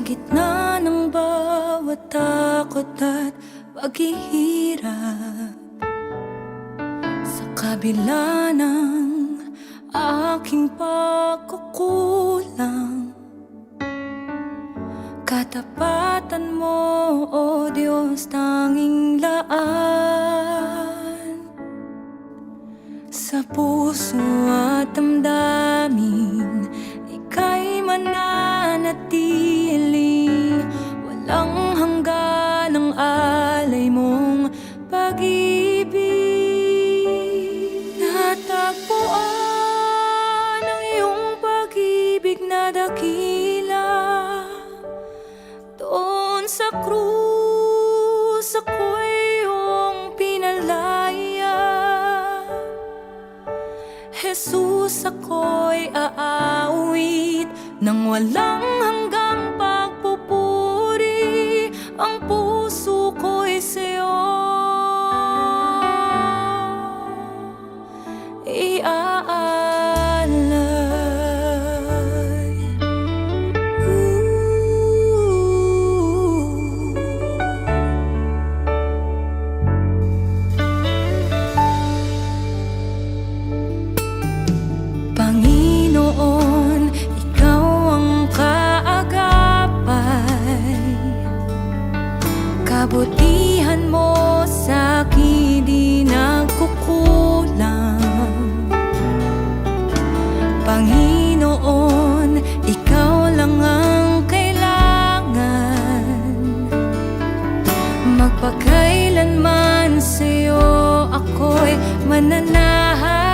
gitna ng bawat takot at paghihirap, sa kabila ng aking pagkukulang, katapatan mo, O Diyos, tanging laan. Sa puso at damdamin, ika'y mananatili, walang hanggan ang alay mong pag-ibig. Natagpuan ang iyong pag-ibig na dakila, doon sa krus ako'y iyong pinalaya. Jesus, ako'y aawit nang walang hanggang pagpupuri, ang puso ko'y sa'yo iaalay. Panginoon, ikaw ang kaagapay, kabutihan mo sa'kin di nagkukulang. Panginoon, ikaw lang ang kailangan, magpakailanman sa'yo ako'y mananahan.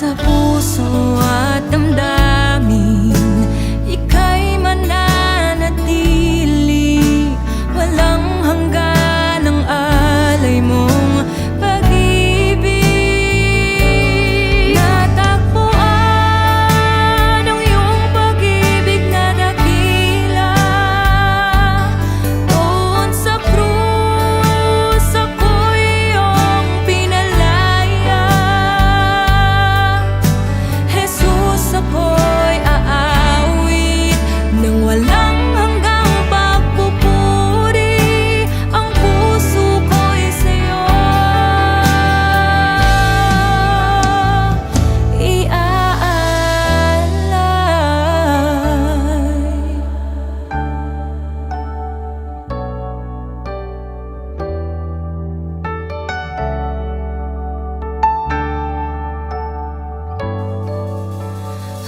Sa puso at damdamin, ika'y mananatili, walang hanggan ang alay mong pag-ibig. Natagpuan ang iyong pag-ibig na dakila, doon sa krus ako'y iyong pinalaya. Jesus, ako'y aawit nang walang hanggang pagpupuri, ang puso ko'y sa'yo iaalay.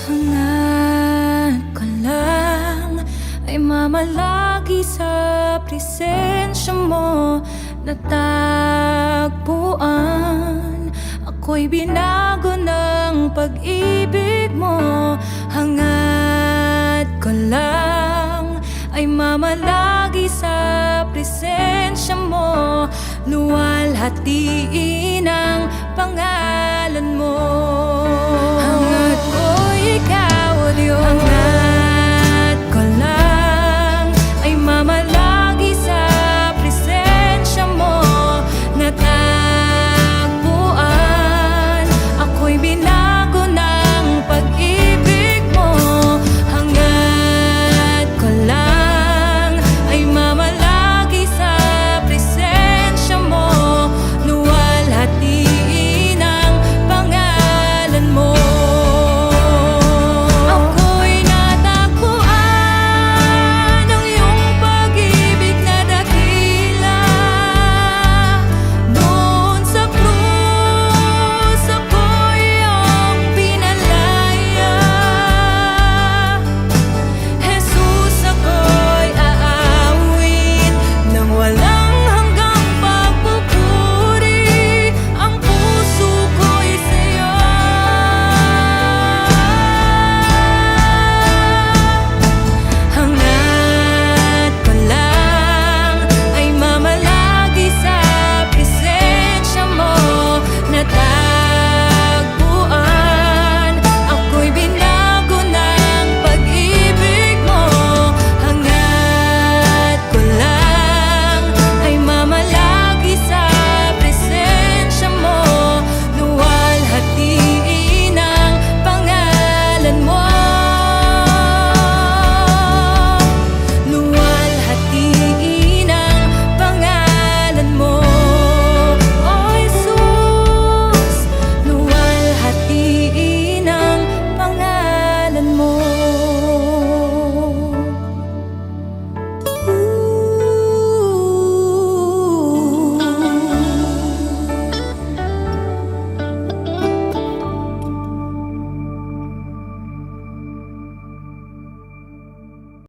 Hangad ko lang ay mamalagi sa presensya mo, natagpuan ako'y binago ng pag-ibig mo. Hangad ko lang ay mamalagi sa presensya mo, luwalhatiin ang pangalan mo.